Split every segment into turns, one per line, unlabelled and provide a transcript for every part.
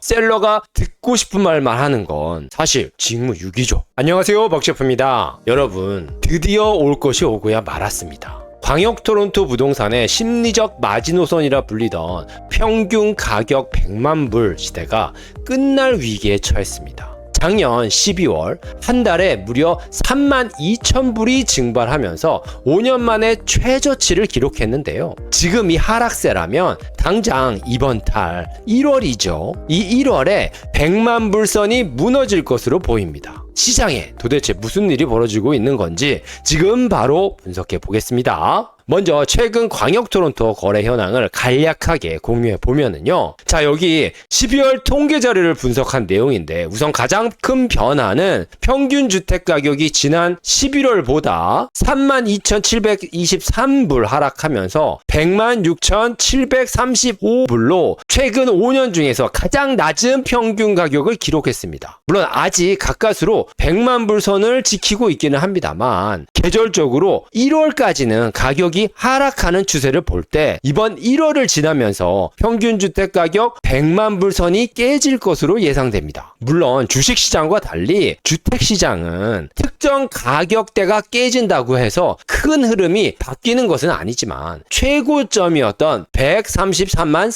셀러가 듣고 싶은 말만 하는 건 사실 직무유기죠. 안녕하세요, 박셰프입니다. 여러분, 드디어 올 것이 오고야 말았습니다. 광역 토론토 부동산의 심리적 마지노선이라 불리던 평균 가격 100만 불 시대가 끝날 위기에 처했습니다. 작년 12월 한 달에 무려 32,000불이 증발하면서 5년 만에 최저치를 기록했는데요. 지금 이 하락세라면 당장 이번 달 1월이죠. 이 1월에 100만 불선이 무너질 것으로 보입니다. 시장에 도대체 무슨 일이 벌어지고 있는 건지 지금 바로 분석해 보겠습니다. 먼저 최근 광역 토론토 거래 현황을 간략하게 공유해 보면은요. 자, 여기 12월 통계 자료를 분석한 내용인데 우선 가장 큰 변화는 평균 주택 가격이 지난 11월보다 32,723불 하락하면서 16,735불로 최근 5년 중에서 가장 낮은 평균 가격을 기록했습니다. 물론 아직 가까스로 100만 불 선을 지키고 있기는 합니다만 계절적으로 1월까지는 가격이 하락하는 추세를 볼 때 이번 1월을 지나면서 평균 주택 가격 100만 불 선이 깨질 것으로 예상됩니다. 물론 주식시장과 달리 주택시장은 특정 가격대가 깨진다고 해서 큰 흐름이 바뀌는 것은 아니지만 최고점이었던 133만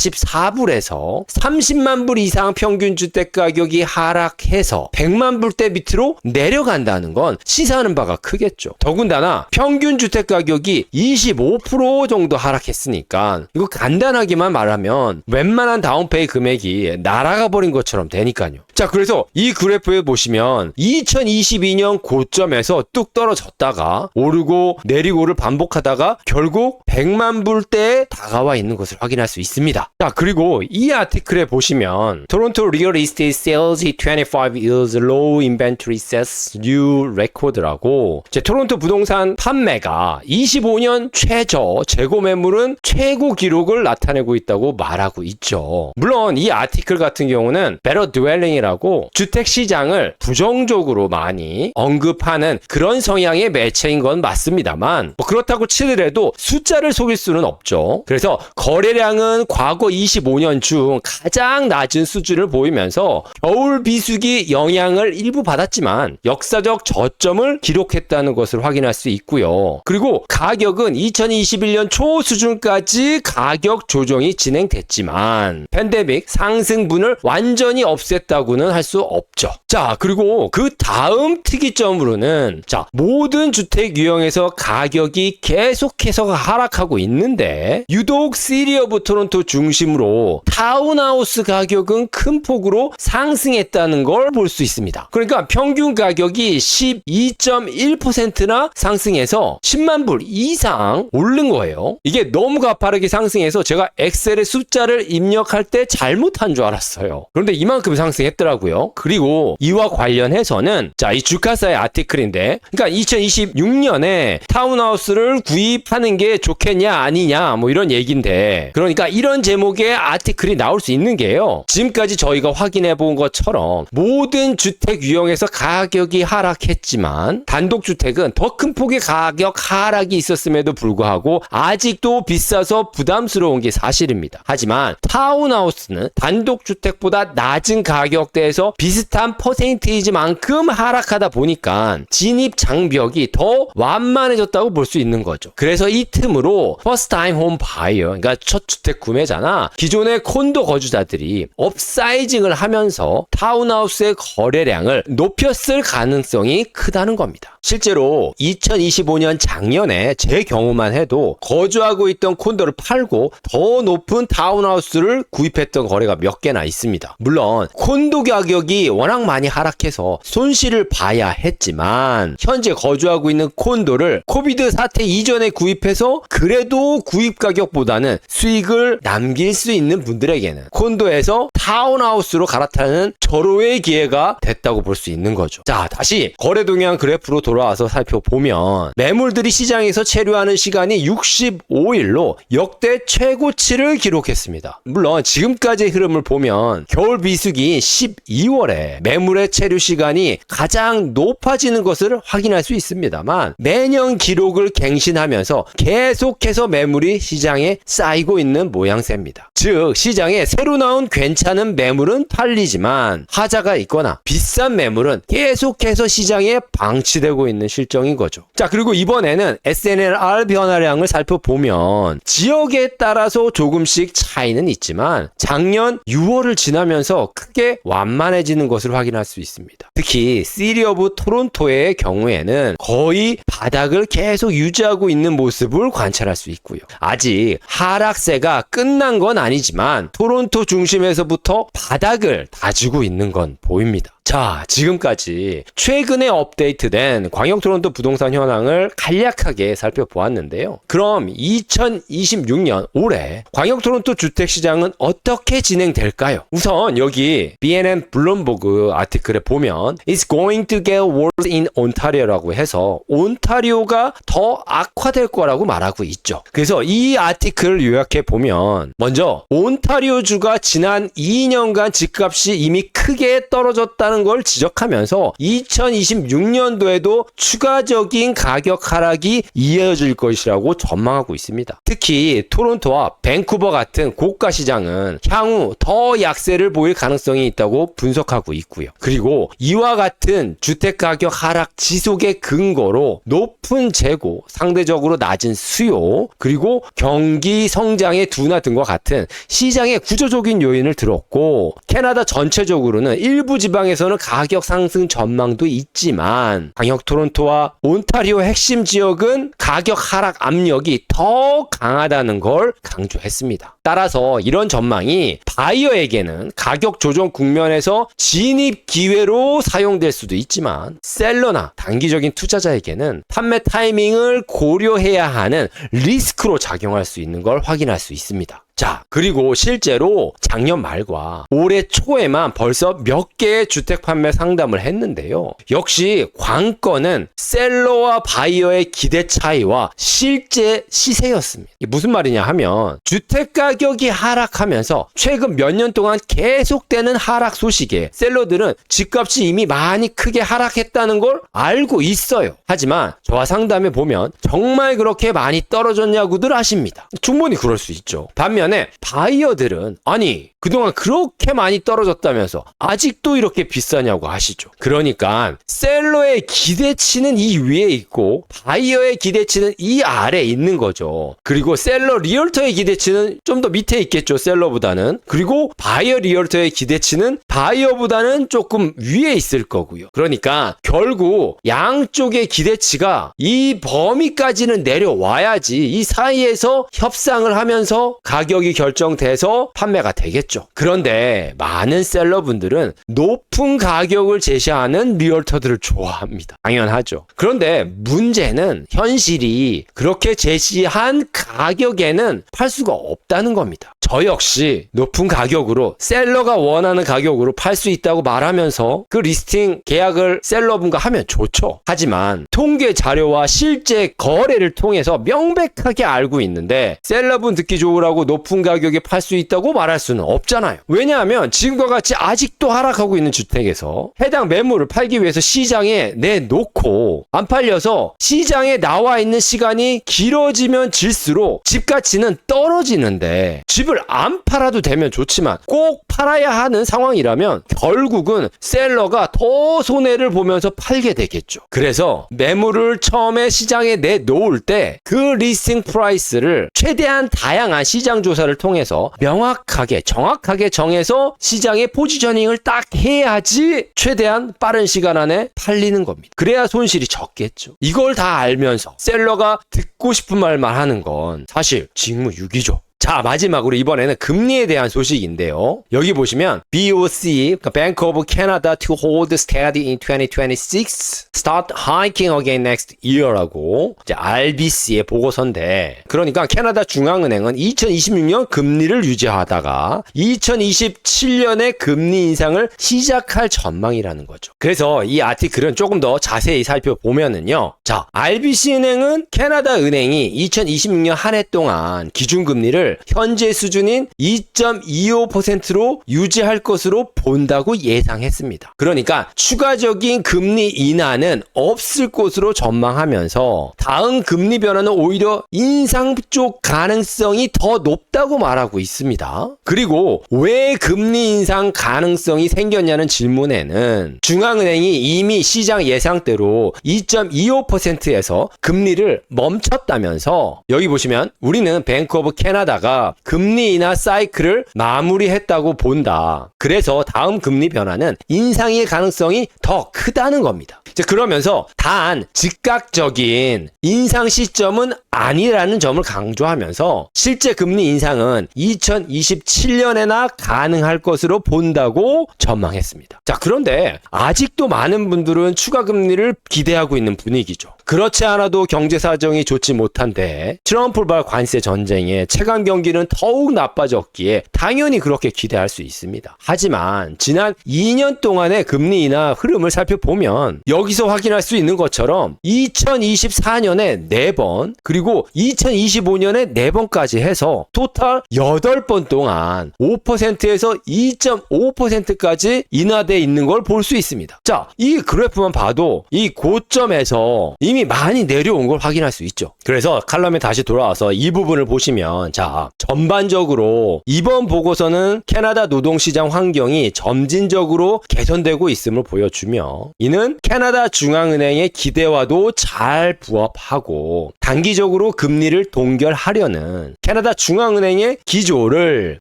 4,544불에서 30만 불 이상 평균 주택 가격이 하락해서 100만 불대 밑으로 내려간다는 건 시사하는 바가 크겠죠. 더군다나 평균 주택 가격이 25% 정도 하락했으니까 이거 간단하게만 말하면 웬만한 다운페이 금액이 날아가 버린 것처럼 되니까요. 자, 그래서 이 그래프에 보시면 2022년 고점에서 뚝 떨어졌다가 오르고 내리고를 반복하다가 결국 100만 불대에 다가와 있는 것을 확인할 수 있습니다. 자, 그리고 이 아티클에 보시면 토론토 리얼 이스테이트 세일즈 25 years low inventory sets new record라고 토론토 부동산 판매가 25년 최저 재고 매물은 최고 기록을 나타내고 있다고 말하고 있죠. 물론 이 아티클 같은 경우는 better dwelling이라고 주택 시장을 부정적으로 많이 언급하는 그런 성향의 매체인 건 맞습니다만 그렇다고 치더라도 숫자를 속일 수는 없죠. 그래서 거래량은 과거 25년 중 가장 낮은 수준을 보이면서 겨울 비수기 영향을 일부 받았지만 역사적 저점을 기록했다는 것을 확인할 수 있고요. 그리고 가격은 2021년 초 수준까지 가격 조정이 진행됐지만 팬데믹 상승분을 완전히 없앴다고는 할 수 없죠. 자, 그리고 그 다음 특이점으로는 모든 주택 유형에서 가격이 계속해서 하락하고 있는데 유독 시리 오브 토론토 중심으로 타운하우스 가격은 큰 폭으로 상승했다는 걸 볼 수 있습니다. 그러니까 평균 가격이 12.1%나 상승해서 10만 불 이상 오른 거예요. 이게 너무 가파르게 상승해서 제가 엑셀에 숫자를 입력할 때 잘못한 줄 알았어요. 그런데 이만큼 상승했더라고요. 그리고 이와 관련해서는 이 주카사의 아티클인데 그러니까 2026년에 타운하우스를 구입하는 게 좋겠냐 아니냐 뭐 이런 얘기인데 그러니까 이런 제목의 아티클이 나올 수 있는 게요. 지금까지 저희가 확인해 본 것처럼 모든 주택 유형에서 가격이 하락했지만 단독주택은 더 큰 폭의 가격 하락이 있었음에도 불구하고 아직도 비싸서 부담스러운 게 사실입니다. 하지만 타운하우스는 단독주택보다 낮은 가격대에서 비슷한 퍼센테이지만큼 하락하다 보니까 진입 장벽이 더 완만해졌다고 볼 수 있는 거죠. 그래서 이 틈으로 퍼스트 타임 홈 바이어, 그러니까 첫 주택 구매자나 기존의 콘도 거주자들이 업사이징을 하면서 타운하우스의 거래량을 높였을 가능성이 크다는 겁니다. 실제로 2025년 작년에 제 경우만 해도 거주하고 있던 콘도를 팔고 더 높은 타운하우스를 구입했던 거래가 몇 개나 있습니다. 물론 콘도 가격이 워낙 많이 하락해서 손실을 봐야 했지만 현재 거주하고 있는 콘도를 코비드 사태 이전에 구입해서 그래도 구입 가격보다는 수익을 남길 수 있는 분들에게는 콘도에서 타운하우스로 갈아타는 절호의 기회가 됐다고 볼 수 있는 거죠. 자, 다시 거래 동향 그래프로 돌아와서 살펴보면 보면 매물들이 시장에서 체류하는 시간이 65일로 역대 최고치를 기록했습니다. 물론 지금까지의 흐름을 보면 겨울 비수기인 12월에 매물의 체류 시간이 가장 높아지는 것을 확인할 수 있습니다만 매년 기록을 갱신하면서 계속해서 매물이 시장에 쌓이고 있는 모양새입니다. 즉 시장에 새로 나온 괜찮은 매물은 팔리지만 하자가 있거나 비싼 매물은 계속해서 시장에 방치되고 있는 실정인 거죠. 자, 그리고 이번에는 SNLR 변화량을 살펴보면 지역에 따라서 조금씩 차이는 있지만 작년 6월을 지나면서 크게 완만해지는 것을 확인할 수 있습니다. 특히 시티 오브 토론토의 경우에는 거의 바닥을 계속 유지하고 있는 모습을 관찰할 수 있고요. 아직 하락세가 끝난 건 아니지만 토론토 중심에서부터 바닥을 다지고 있는 건 보입니다. 자, 지금까지 최근에 업데이트된 광역 토론토 부동산 현황을 간략하게 살펴보았는데요. 그럼 2026년 올해 광역 토론토 주택 시장은 어떻게 진행될까요? 우선 여기 BNN 블룸버그 아티클에 보면 It's going to get worse in Ontario라고 해서 온타리오가 더 악화될 거라고 말하고 있죠. 그래서 이 아티클을 요약해 보면 먼저 온타리오주가 지난 2년간 집값이 이미 크게 떨어졌다는 걸 지적하면서 2026년도에도 추가적인 가격 하락이 이어질 것이라고 전망하고 있습니다. 특히 토론토와 밴쿠버 같은 고가 시장은 향후 더 약세를 보일 가능성이 있다고 분석하고 있고요. 그리고 이와 같은 주택 가격 하락 지속의 근거로 높은 재고, 상대적으로 낮은 수요, 그리고 경기 성장의 둔화 등과 같은 시장의 구조적인 요인을 들었고 캐나다 전체적으로는 일부 지방에서는 가격 상승 전망도 있지만 광역 토론토와 온타리오 핵심 지역은 가격 하락 압력이 더 강하다는 걸 강조했습니다. 따라서 이런 전망이 바이어에게는 가격 조정 국면에서 진입 기회로 사용될 수도 있지만 셀러나 단기적인 투자자에게는 판매 타이밍을 고려해야 하는 리스크로 작용할 수 있는 걸 확인할 수 있습니다. 자, 그리고 실제로 작년 말과 올해 초에만 벌써 몇 개의 주택 판매 상담을 했는데요. 역시 관건은 셀러와 바이어의 기대 차이와 실제 시세였습니다. 이게 무슨 말이냐 하면 주택 가격이 하락하면서 최근 몇 년 동안 계속되는 하락 소식에 셀러들은 집값이 이미 많이 크게 하락했다는 걸 알고 있어요. 하지만 저와 상담해 보면 정말 그렇게 많이 떨어졌냐고들 하십니다. 충분히 그럴 수 있죠. 반면에 바이어들은 아니 그동안 그렇게 많이 떨어졌다면서 아직도 이렇게 비싸냐고 하시죠. 그러니까 셀러의 기대치는 이 위에 있고 바이어의 기대치는 이 아래에 있는 거죠. 그리고 셀러 리얼터의 기대치는 좀 더 밑에 있겠죠. 셀러보다는. 그리고 바이어 리얼터의 기대치는 바이어보다는 조금 위에 있을 거고요. 그러니까 결국 양쪽의 기대치가 이 범위까지는 내려와야지 이 사이에서 협상을 하면서 가격이 결정돼서 판매가 되겠죠. 그런데 많은 셀러분들은 높은 가격을 제시하는 리얼터들을 좋아합니다. 당연하죠. 그런데 문제는 현실이 그렇게 제시한 가격에는 팔 수가 없다는 겁니다. 저 역시 높은 가격으로 셀러가 원하는 가격으로 팔 수 있다고 말하면서 그 리스팅 계약을 셀러분과 하면 좋죠. 하지만 통계 자료와 실제 거래를 통해서 명백하게 알고 있는데 셀러분 듣기 좋으라고 높은 가격에 팔 수 있다고 말할 수는 없잖아요. 왜냐하면 지금과 같이 아직도 하락하고 있는 주택에서 해당 매물을 팔기 위해서 시장에 내놓고 안 팔려서 시장에 나와 있는 시간이 길어지면 질수록 집 가치는 떨어지는데 집을 안 팔아도 되면 좋지만 꼭 팔아야 하는 상황이라면 결국은 셀러가 더 손해를 보면서 팔게 되겠죠. 그래서 매물을 처음에 시장에 내놓을 때 그 리스팅 프라이스를 최대한 다양한 시장 조사를 통해서 명확하게 정확하게 정해서 시장의 포지셔닝을 딱 해야지 최대한 빠른 시간 안에 팔리는 겁니다. 그래야 손실이 적겠죠. 이걸 다 알면서 셀러가 듣고 싶은 말만 하는 건 사실 직무유기죠. 자, 마지막으로 이번에는 금리에 대한 소식인데요. 여기 보시면 BOC, Bank of Canada to hold steady in 2026, start hiking again next year라고 이제 RBC의 보고서인데, 그러니까 캐나다 중앙은행은 2026년 금리를 유지하다가 2027년에 금리 인상을 시작할 전망이라는 거죠. 그래서 이 아티클은 조금 더 자세히 살펴보면은요. 자, RBC은행은 캐나다 은행이 2026년 한 해 동안 기준금리를 현재 수준인 2.25%로 유지할 것으로 본다고 예상했습니다. 그러니까 추가적인 금리 인하는 없을 것으로 전망하면서 다음 금리 변화는 오히려 인상 쪽 가능성이 더 높다고 말하고 있습니다. 그리고 왜 금리 인상 가능성이 생겼냐는 질문에는 중앙은행이 이미 시장 예상대로 2.25%에서 금리를 멈췄다면서, 여기 보시면 우리는 뱅크 오브 캐나다가 금리 인하 사이클을 마무리했다고 본다. 그래서 다음 금리 변화는 인상의 가능성이 더 크다는 겁니다. 그러면서 단 즉각적인 인상 시점은 아니라는 점을 강조하면서 실제 금리 인상은 2027년에나 가능할 것으로 본다고 전망했습니다. 자, 그런데 아직도 많은 분들은 추가 금리를 기대하고 있는 분위기죠. 그렇지 않아도 경제 사정이 좋지 못한데 트럼프발 관세 전쟁에 체감 경기는 더욱 나빠졌기에 당연히 그렇게 기대할 수 있습니다. 하지만 지난 2년 동안의 금리 인하 흐름을 살펴보면 여기서 확인할 수 있는 것처럼 2024년에 4번, 그리고 2025년에 4번까지 해서 토탈 8번 동안 5%에서 2.5%까지 인하되어 있는 걸 볼 수 있습니다. 자, 이 그래프만 봐도 이 고점에서 이미 많이 내려온 걸 확인할 수 있죠. 그래서 칼럼에 다시 돌아와서 이 부분을 보시면, 자, 전반적으로 이번 보고서는 캐나다 노동시장 환경이 점진적으로 개선되고 있음을 보여주며, 이는 캐나다 중앙은행의 기대와도 잘 부합하고 단기적으로 금리를 동결하려는 캐나다 중앙은행의 기조를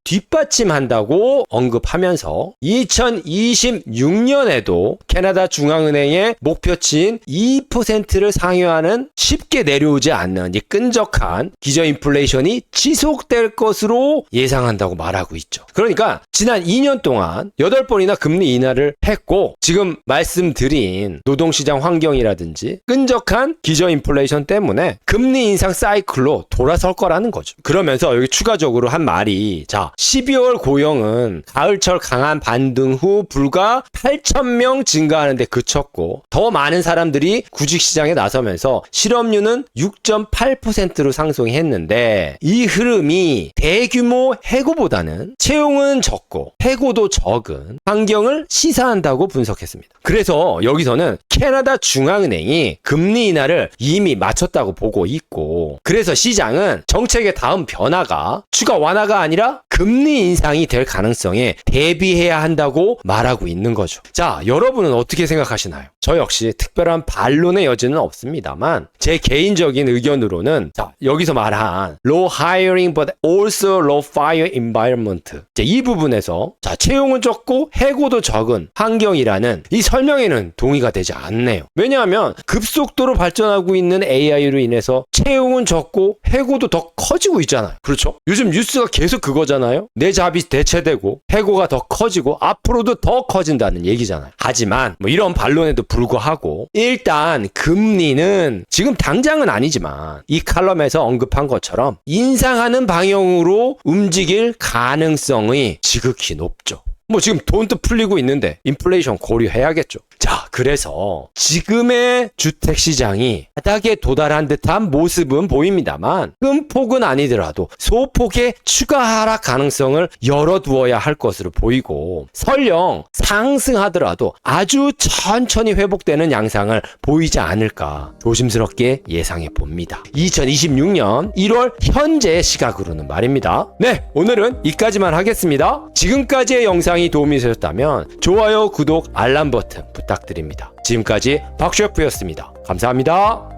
뒷받침한다고 언급하면서 2026년에도 캐나다 중앙은행의 목표치인 2%를 상회하는 쉽게 내려오지 않는 이 끈적한 기저인플레이션이 지속될 것으로 예상한다고 말하고 있죠. 그러니까 지난 2년 동안 8번이나 금리 인하를 했고, 지금 말씀드린 노동시장 환경이라든지 끈적한 기저인플레이션 때문에 금리 인상 사이클로 돌아설 거라는 거죠. 그러면서 여기 추가적으로 한 말이, 자, 12월 고용은 가을철 강한 반등 후 불과 8,000명 증가하는 데 그쳤고, 더 많은 사람들이 구직시장에 나서면서 실업률은 6.8%로 상승했는데, 이 흐름이 대규모 해고보다는 채용은 적고 해고도 적은 환경을 시사한다고 분석했습니다. 그래서 여기서는 캐나다 중앙은행이 금리 인하를 이미 마쳤다고 보고 있고, 그래서 시장은 정책의 다음 변화가 추가 완화가 아니라 금리 인상이 될 가능성에 대비해야 한다고 말하고 있는 거죠. 자, 여러분은 어떻게 생각하시나요? 저 역시 특별한 반론의 여지는 없습니다만 제 개인적인 의견으로는, 자, 여기서 말한 low hiring but also low fire environment, 이 부분에서, 자, 채용은 적고 해고도 적은 환경이라는 이 설명에는 동의가 되지 않네요. 왜냐하면 급속도로 발전하고 있는 AI로 인해서 채용은 적고 해고도 더 커지고 있잖아요. 그렇죠? 요즘 뉴스가 계속 그거잖아요. 내 잡이 대체되고 해고가 더 커지고 앞으로도 더 커진다는 얘기잖아요. 하지만 뭐 이런 반론에도 불구하고 일단 금리는 지금 당장은 아니지만 이 칼럼에서 언급한 것처럼 인상하는 방향으로 움직일 가능성이 지극히 높죠. 뭐 지금 돈도 풀리고 있는데 인플레이션 고려해야겠죠. 자, 그래서 지금의 주택시장이 바닥에 도달한 듯한 모습은 보입니다만 큰 폭은 아니더라도 소폭의 추가 하락 가능성을 열어두어야 할 것으로 보이고, 설령 상승하더라도 아주 천천히 회복되는 양상을 보이지 않을까 조심스럽게 예상해 봅니다. 2026년 1월 현재의 시각으로는 말입니다. 네, 오늘은 이까지만 하겠습니다. 지금까지의 영상이 도움이 되셨다면 좋아요, 구독, 알람 버튼 부탁드립니다. 지금까지 박 셰프였습니다. 감사합니다.